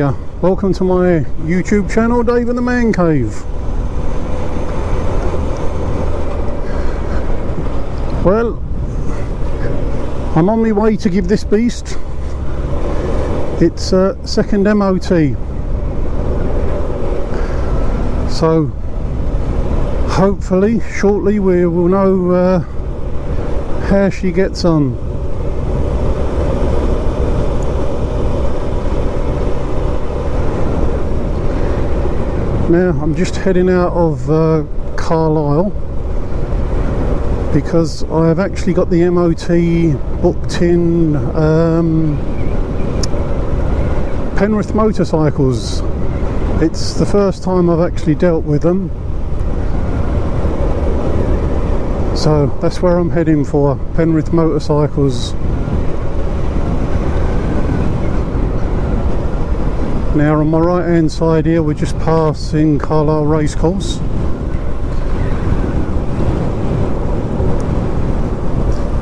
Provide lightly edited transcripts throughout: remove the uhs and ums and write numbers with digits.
Yeah, welcome to my YouTube channel, Dave in the Man Cave. Well, I'm on my way to give this beast its second MOT. So hopefully shortly we will know how she gets on. Now I'm just heading out of Carlisle because I have actually got the M.O.T booked in Penrith Motorcycles. It's the first time I've actually dealt with them, so that's where I'm heading for, Penrith Motorcycles. Now on my right hand side here we're just passing Carlisle Racecourse,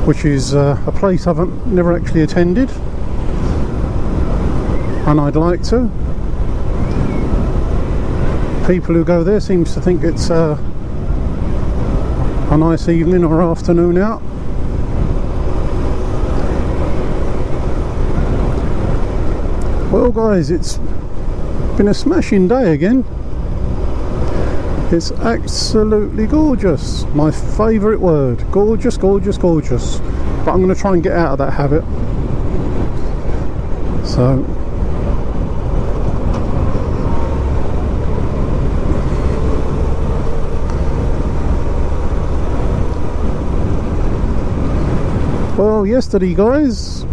which is a place I've never actually attended and I'd like to. People who go there seems to think it's a nice evening or afternoon out. Well guys, it's been a smashing day again. It's absolutely gorgeous. My favourite word. Gorgeous, gorgeous, gorgeous. But I'm going to try and get out of that habit. So well, yesterday guys,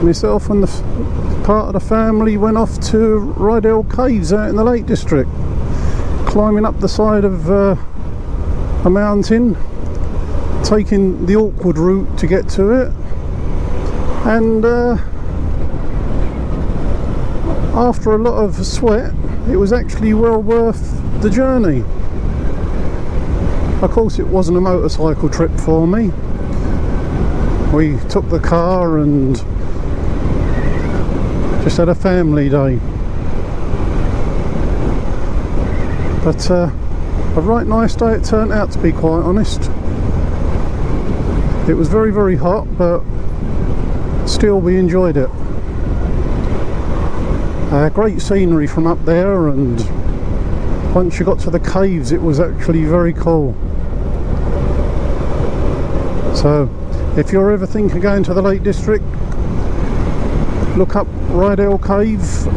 myself and the part of the family went off to Rydell Caves out in the Lake District, climbing up the side of a mountain, taking the awkward route to get to it, and after a lot of sweat it was actually well worth the journey. Of course it wasn't a motorcycle trip for me. We took the car and just had a family day. But a right nice day it turned out, to be quite honest. It was very, very hot, but still we enjoyed it. Great scenery from up there, and once you got to the caves it was actually very cool. So if you're ever thinking of going to the Lake District, look up Rydell Cave,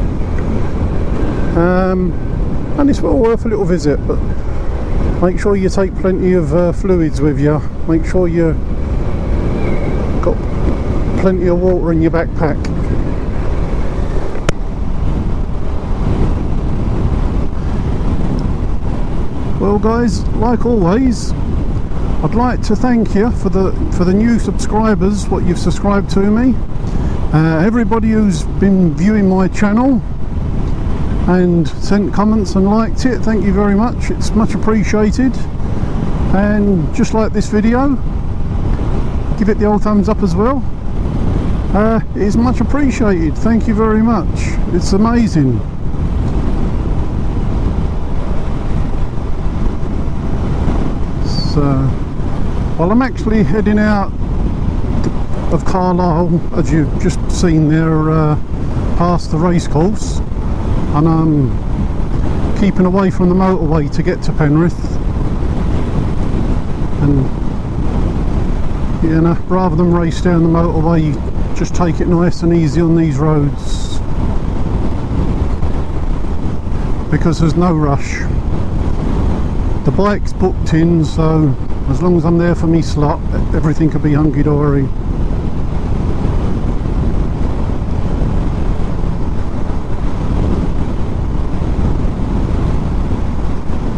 and it's well worth a little visit, but make sure you take plenty of fluids with you. Make sure you got plenty of water in your backpack. Well guys, like always, I'd like to thank you for the new subscribers, what you've subscribed to me. Everybody who's been viewing my channel and sent comments and liked it, thank you very much, it's much appreciated. And just like this video, give it the old thumbs up as well. It is much appreciated, thank you very much, it's amazing. So, well, I'm actually heading out of Carlisle, as you've just seen there, past the racecourse, and I'm keeping away from the motorway to get to Penrith. And you know, rather than race down the motorway, you just take it nice and easy on these roads, because there's no rush. The bike's booked in, so as long as I'm there for me slot, everything could be hunky-dory.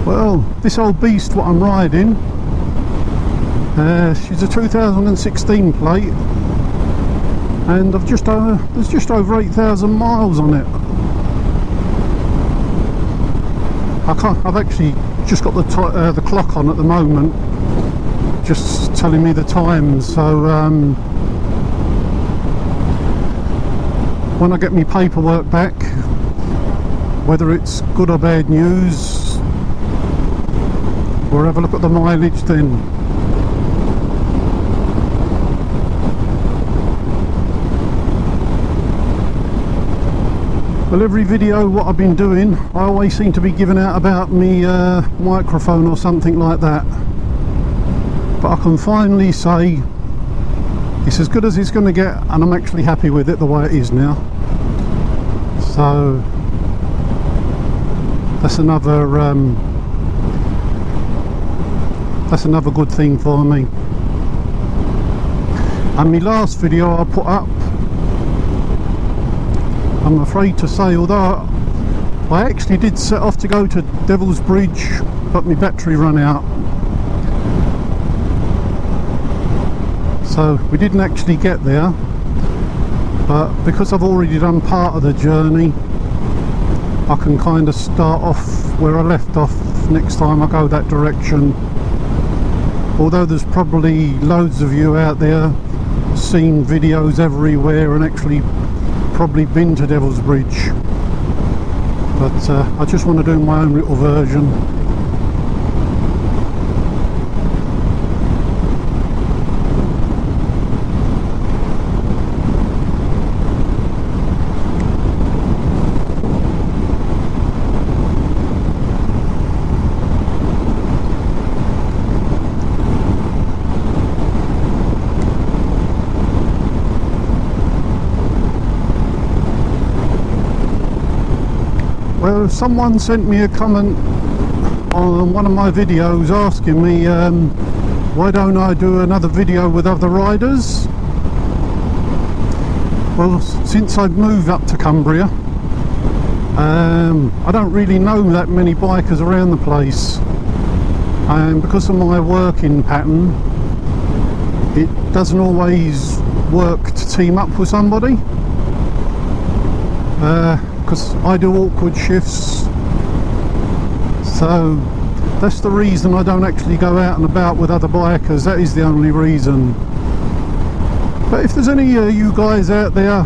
Well, this old beast what I'm riding, she's a 2016 plate, and there's just over 8,000 miles on it. I've actually just got the clock on at the moment, just telling me the time. So when I get my paperwork back, whether it's good or bad news, we'll have a look at the mileage then. Well, every video what I've been doing, I always seem to be giving out about me microphone or something like that, but I can finally say it's as good as it's going to get, and I'm actually happy with it the way it is now. So that's another good thing for me. And my last video I put up, I'm afraid to say, although I actually did set off to go to Devil's Bridge, but my battery ran out, so we didn't actually get there. But because I've already done part of the journey, I can kind of start off where I left off next time I go that direction. Although there's probably loads of you out there seen videos everywhere and actually probably been to Devil's Bridge, but I just want to do my own little version. Well, someone sent me a comment on one of my videos asking me why don't I do another video with other riders. Well, since I've moved up to Cumbria, I don't really know that many bikers around the place, and because of my working pattern, it doesn't always work to team up with somebody. Because I do awkward shifts, so that's the reason I don't actually go out and about with other bikers. That is the only reason. But if there's any of you guys out there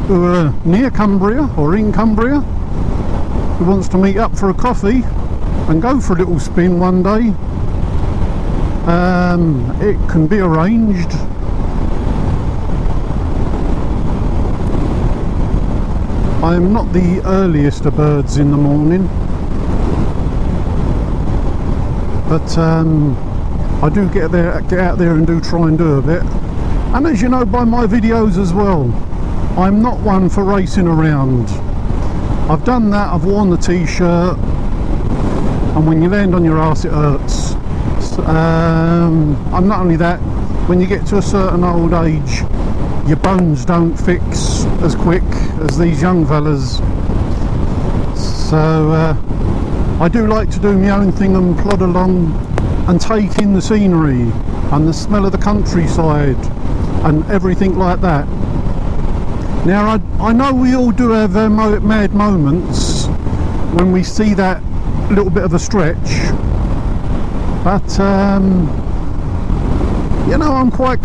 who are near Cumbria or in Cumbria who wants to meet up for a coffee and go for a little spin one day, it can be arranged. I am not the earliest of birds in the morning, but I do get out there and do try and do a bit. And as you know by my videos as well, I'm not one for racing around. I've done that, I've worn the t-shirt, and when you land on your arse it hurts. And not only that, when you get to a certain old age, your bones don't fix as quick as these young fellas. So I do like to do my own thing and plod along and take in the scenery and the smell of the countryside and everything like that. Now I know we all do have our mad moments when we see that little bit of a stretch, but you know, I'm quite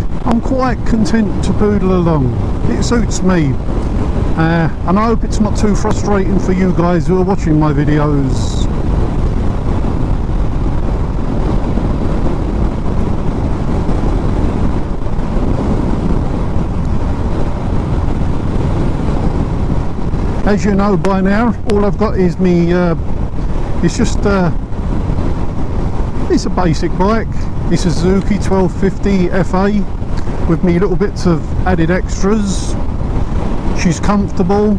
content to poodle along. It suits me, and I hope it's not too frustrating for you guys who are watching my videos. As you know by now, all I've got is me. It's just it's a basic bike. It's a Suzuki 1250 FA with me little bits of added extras. She's comfortable,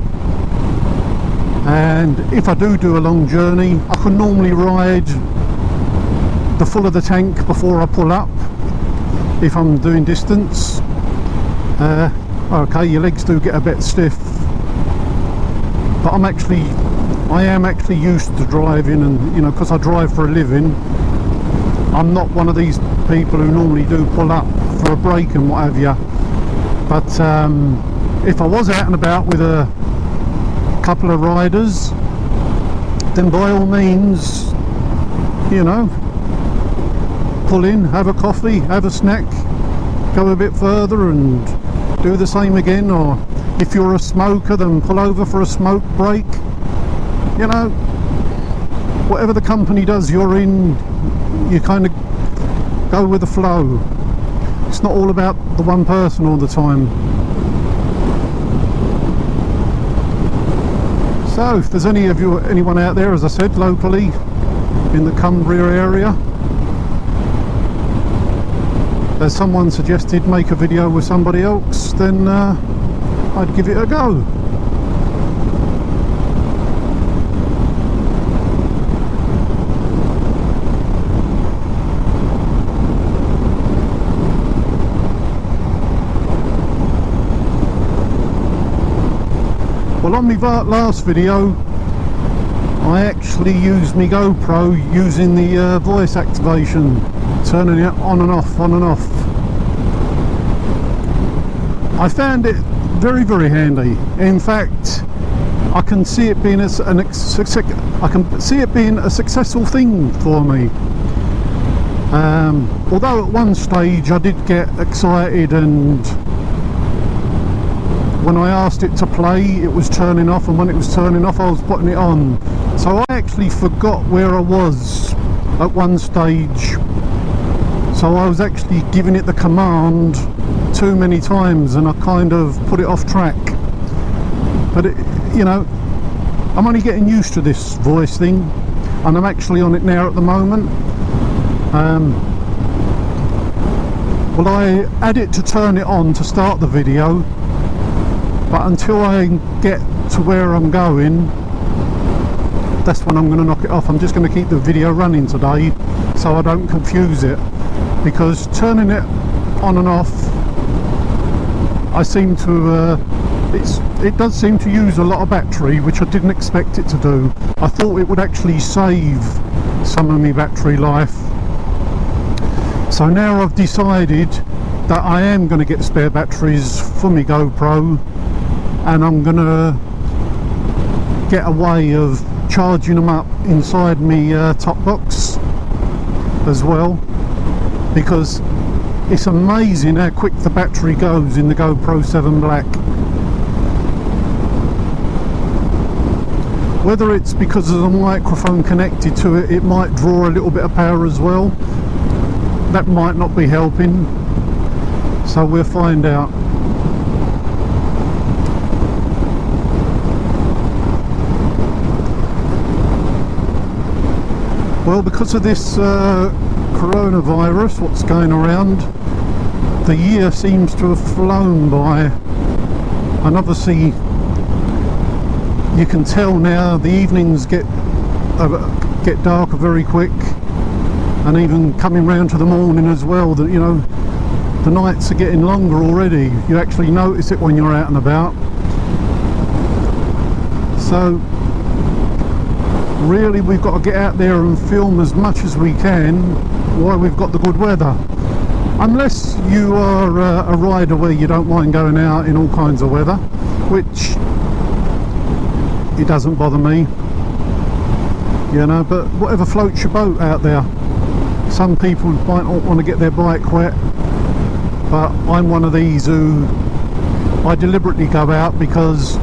and if I do a long journey, I can normally ride the full of the tank before I pull up if I'm doing distance. Okay, your legs do get a bit stiff, but I am actually used to driving, and you know, because I drive for a living, I'm not one of these people who normally do pull up for a break and what have you. But if I was out and about with a couple of riders, then by all means, you know, pull in, have a coffee, have a snack, go a bit further and do the same again, or If you're a smoker, then pull over for a smoke break. You know, whatever the company does you're in, you kind of go with the flow. It's not all about the one person all the time. So if there's anyone out there, as I said, locally in the Cumbria area, as someone suggested, make a video with somebody else, then I'd give it a go. Well, on my last video, I actually used my GoPro using the voice activation, turning it on and off, on and off. I found it very, very handy. In fact, I can see it being a successful thing for me. Although at one stage I did get excited, and when I asked it to play, it was turning off, and when it was turning off, I was putting it on. So I actually forgot where I was at one stage. So I was actually giving it the command too many times, and I kind of put it off track. But you know, I'm only getting used to this voice thing, and I'm actually on it now at the moment. Well, I had it to turn it on to start the video, but until I get to where I'm going, that's when I'm going to knock it off. I'm just going to keep the video running today so I don't confuse it, because turning it on and off, I seem to it does seem to use a lot of battery, which I didn't expect it to do. I thought it would actually save some of my battery life. So now I've decided that I am going to get spare batteries for my GoPro, and I'm going to get a way of charging them up inside my top box as well, because it's amazing how quick the battery goes in the GoPro 7 Black. Whether it's because of the microphone connected to it, it might draw a little bit of power as well. That might not be helping, so we'll find out. Well, because of this coronavirus, what's going around, the year seems to have flown by, and obviously you can tell now the evenings get darker very quick, and even coming round to the morning as well, that, you know, the nights are getting longer already. You actually notice it when you're out and about. So really, we've got to get out there and film as much as we can while we've got the good weather. Unless you are a rider where you don't mind going out in all kinds of weather, which it doesn't bother me, you know, but whatever floats your boat out there. Some people might not want to get their bike wet, but I'm one of these who I deliberately go out, because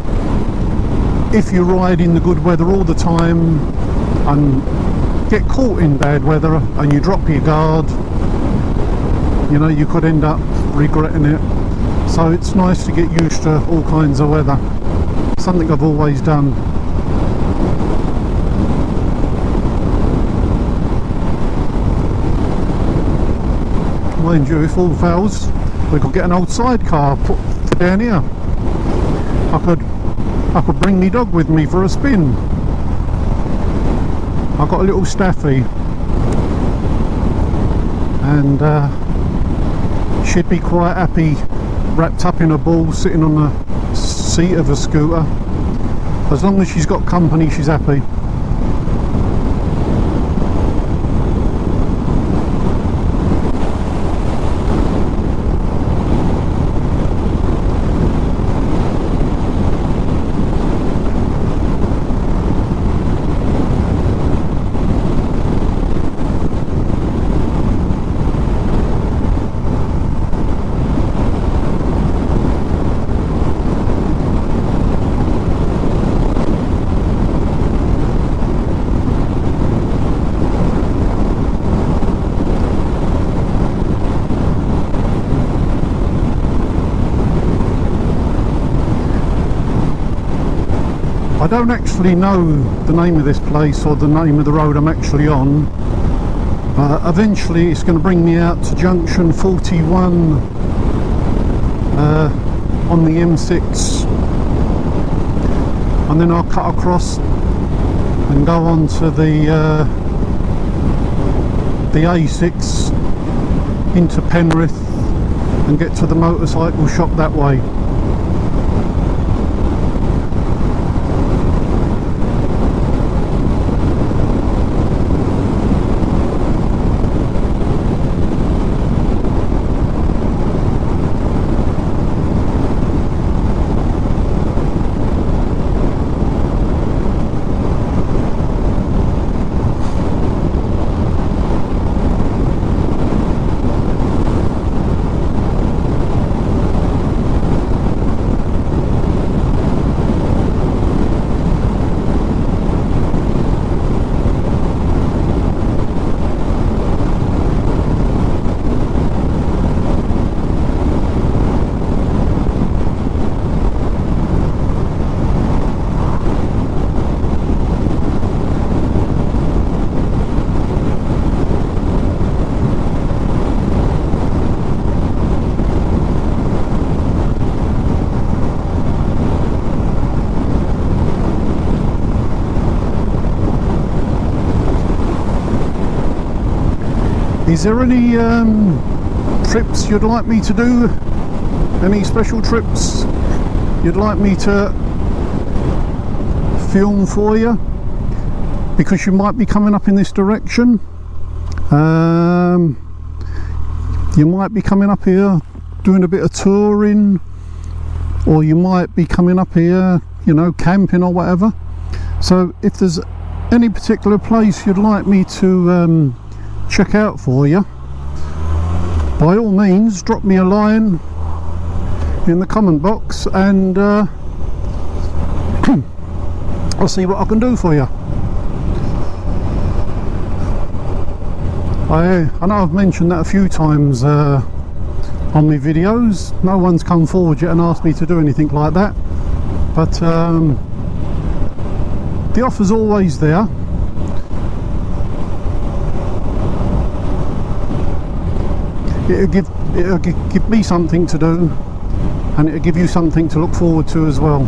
if you ride in the good weather all the time and get caught in bad weather and you drop your guard, you know, you could end up regretting it. So it's nice to get used to all kinds of weather. Something I've always done. Mind you, if all fails, we could get an old sidecar put down here. I could bring my dog with me for a spin. I've got a little staffy, and she'd be quite happy wrapped up in a ball sitting on the seat of a scooter. As long as she's got company, she's happy. I don't actually know the name of this place or the name of the road I'm actually on. Eventually it's going to bring me out to junction 41 on the M6, and then I'll cut across and go on to the A6 into Penrith and get to the motorcycle shop that way. Is there any trips you'd like me to do? Any special trips you'd like me to film for you? Because you might be coming up in this direction. You might be coming up here doing a bit of touring, or you might be coming up here, you know, camping or whatever. So if there's any particular place you'd like me to check out for you, by all means drop me a line in the comment box, and I'll see what I can do for you. I know I've mentioned that a few times on my videos. No one's come forward yet and asked me to do anything like that, but the offer's always there. It'll give me something to do, and it'll give you something to look forward to as well.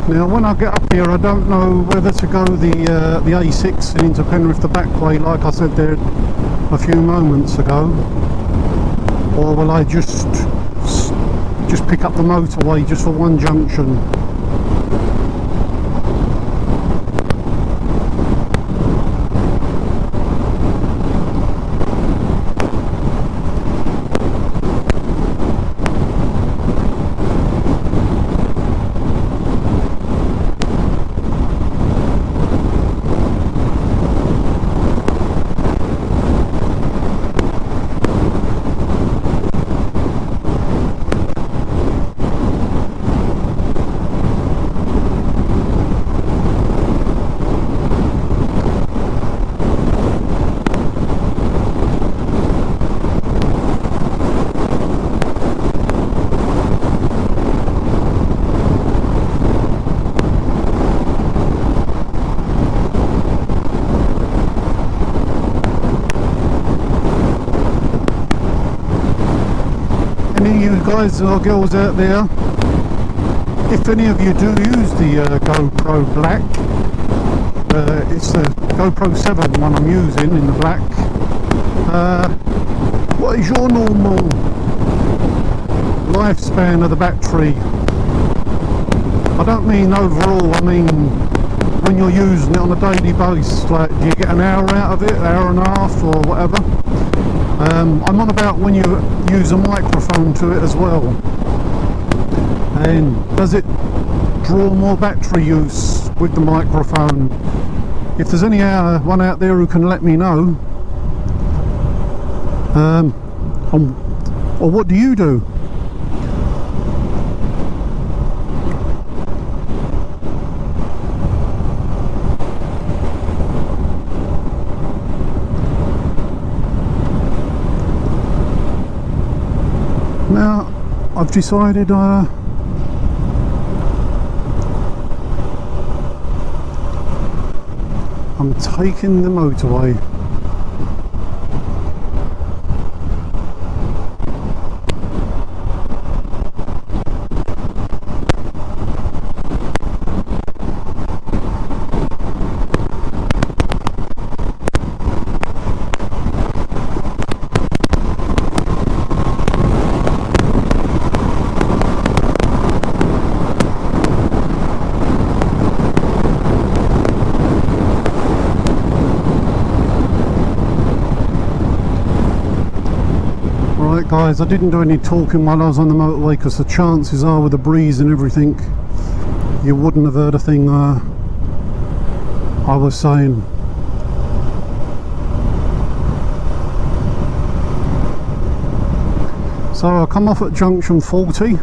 Now when I get up here, I don't know whether to go the A6 and into Penrith the back way like I said there a few moments ago, or will I just pick up the motorway just for one junction. Any of you guys or girls out there, if any of you do use the GoPro Black, it's the GoPro 7 one I'm using in the black, what is your normal lifespan of the battery. I don't mean overall, I mean when you're using it on a daily basis. Like, do you get an hour out of it, hour and a half or whatever? I'm on about when you use a microphone to it as well. And does it draw more battery use with the microphone? If there's anyone out there who can let me know, or what do you do? Now I've decided I'm taking the motorway. Guys, I didn't do any talking while I was on the motorway because the chances are with the breeze and everything you wouldn't have heard a thing I was saying. So I come off at junction 40.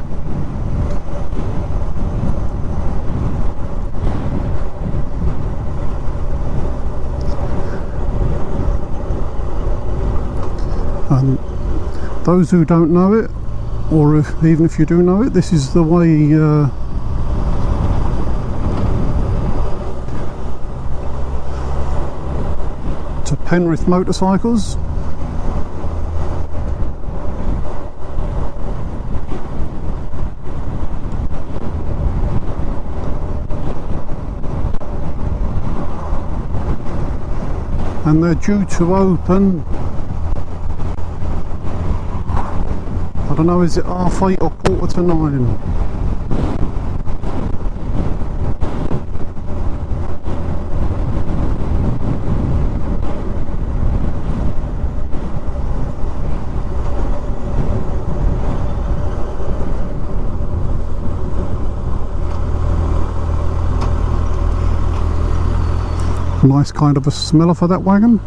Those who don't know it, or even if you do know it, this is the way to Penrith Motorcycles. And they're due to open, I don't know, is it 8:30 or 8:45? Nice kind of a smeller for that wagon.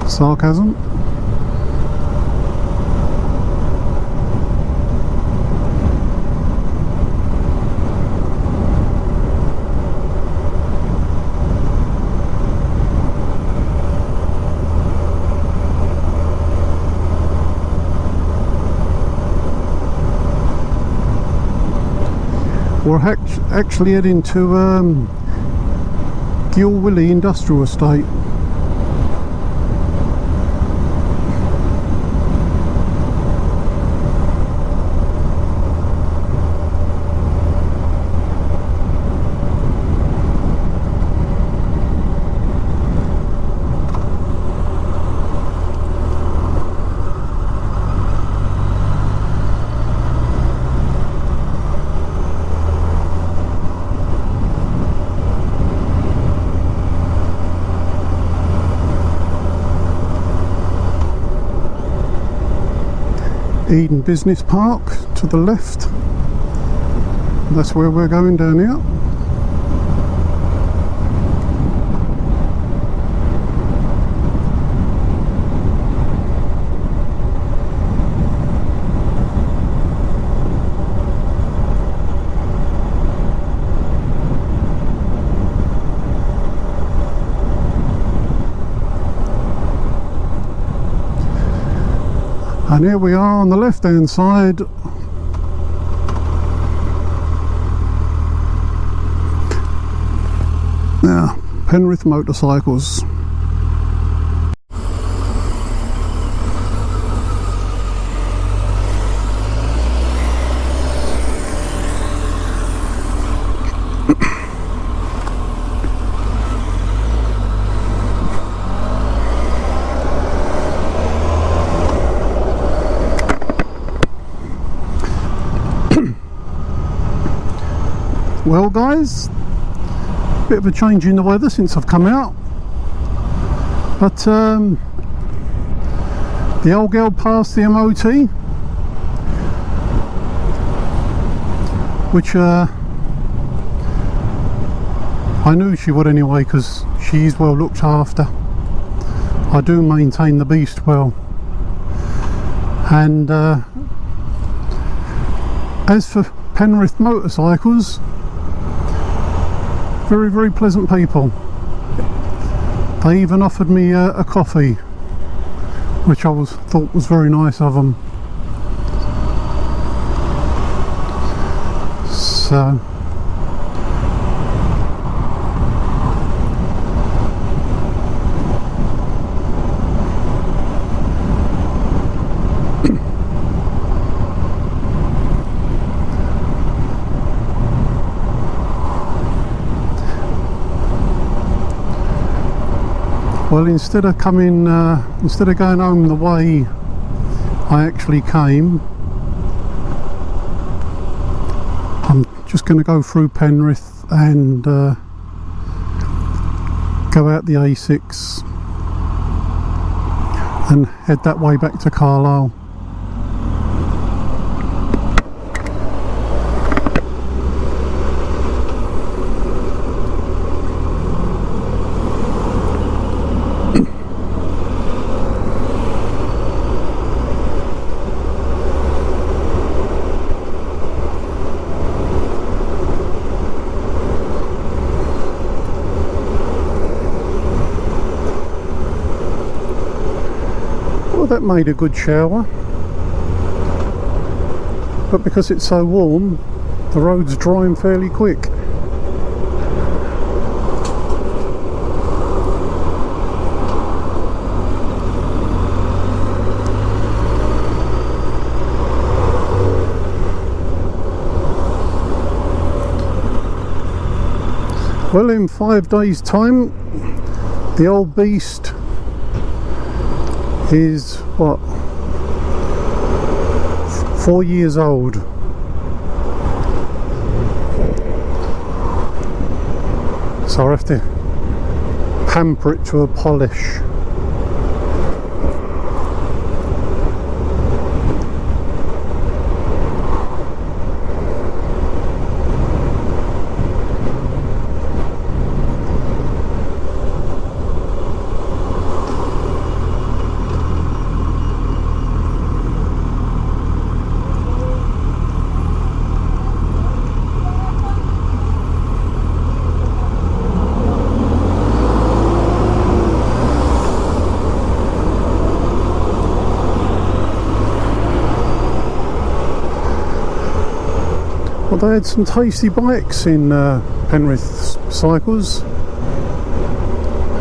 Sarcasm. We're actually heading to Gilwilly Industrial Estate. Eden Business Park to the left. That's where we're going down here. And here we are on the left hand side. Now, Penrith Motorcycles. Well guys, bit of a change in the weather since I've come out, but the old girl passed the M.O.T, which I knew she would anyway, because she is well looked after. I do maintain the beast well. And as for Penrith motorcycles, very, very pleasant people. They even offered me a coffee, which I thought was very nice of them. So well, instead of going home the way I actually came, I'm just going to go through Penrith and go out the A6 and head that way back to Carlisle. That made a good shower, but because it's so warm, the road's drying fairly quick. Well, in 5 days' time, the old beast is what, 4 years old. So I have to pamper it to a polish. Well, they had some tasty bikes in Penrith Cycles.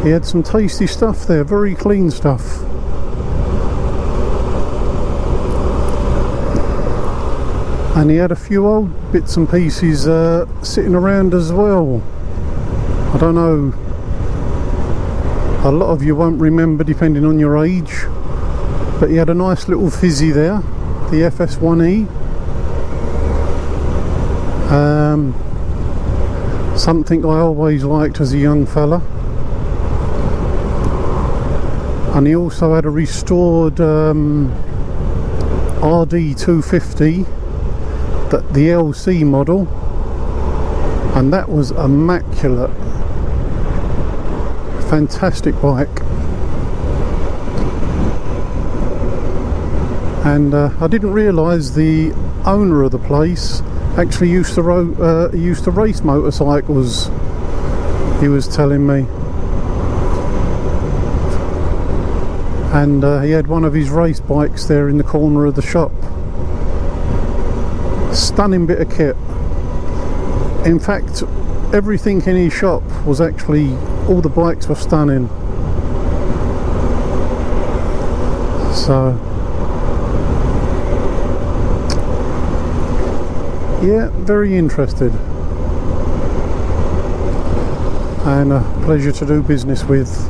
He had some tasty stuff there, very clean stuff. And he had a few old bits and pieces sitting around as well. I don't know, a lot of you won't remember depending on your age, but he had a nice little fizzy there, the FS1E. Something I always liked as a young fella. And he also had a restored RD250, the LC model, and that was immaculate. Fantastic bike. And I didn't realise the owner of the place actually used to race motorcycles, he was telling me. And he had one of his race bikes there in the corner of the shop. Stunning bit of kit. In fact, everything in his shop was actually, all the bikes were stunning. So yeah, very interested, and a pleasure to do business with.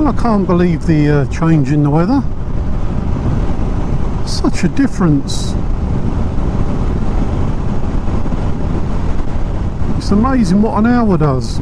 Well, I can't believe the change in the weather. Such a difference. It's amazing what an hour does.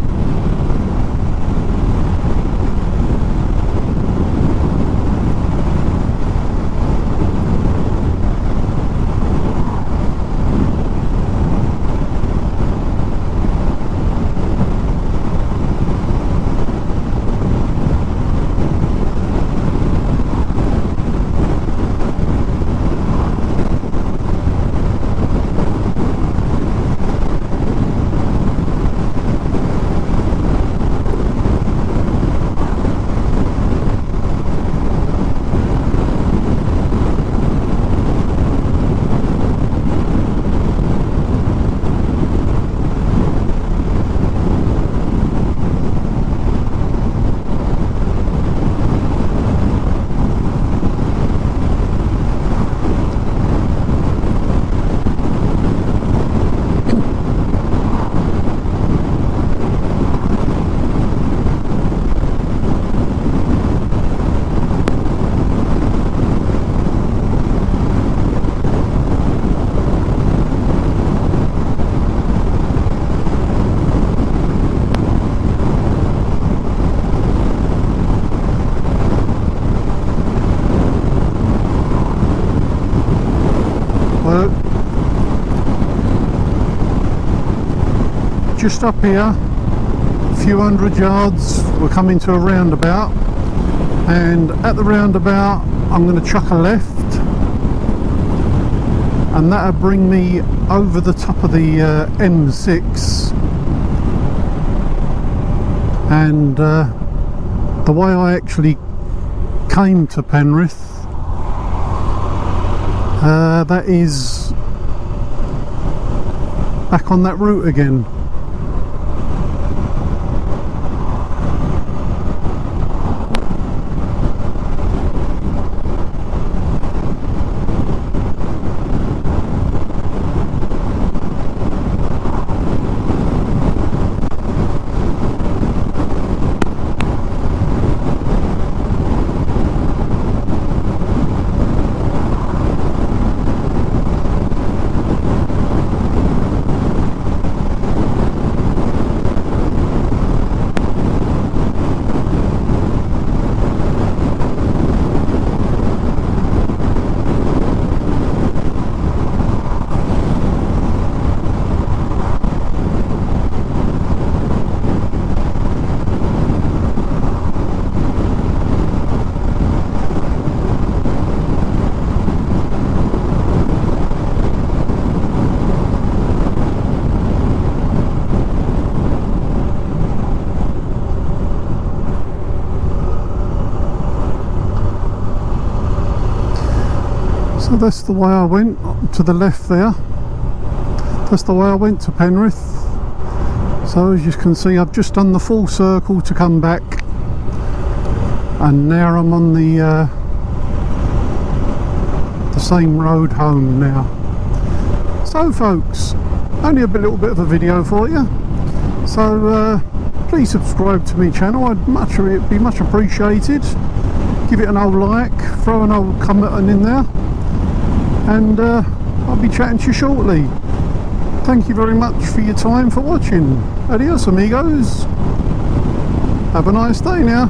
Just up here, a few hundred yards, we're coming to a roundabout, and at the roundabout I'm going to chuck a left, and that'll bring me over the top of the M6. And the way I actually came to Penrith, that is back on that route again. So that's the way I went, to the left there. That's the way I went to Penrith. So as you can see, I've just done the full circle to come back, and now I'm on the same road home now. So folks, only a little bit of a video for you. So please subscribe to my channel. It'd be much appreciated. Give it an old like, throw an old comment in there, and I'll be chatting to you shortly. Thank you very much for your time for watching. Adios amigos. Have a nice day now.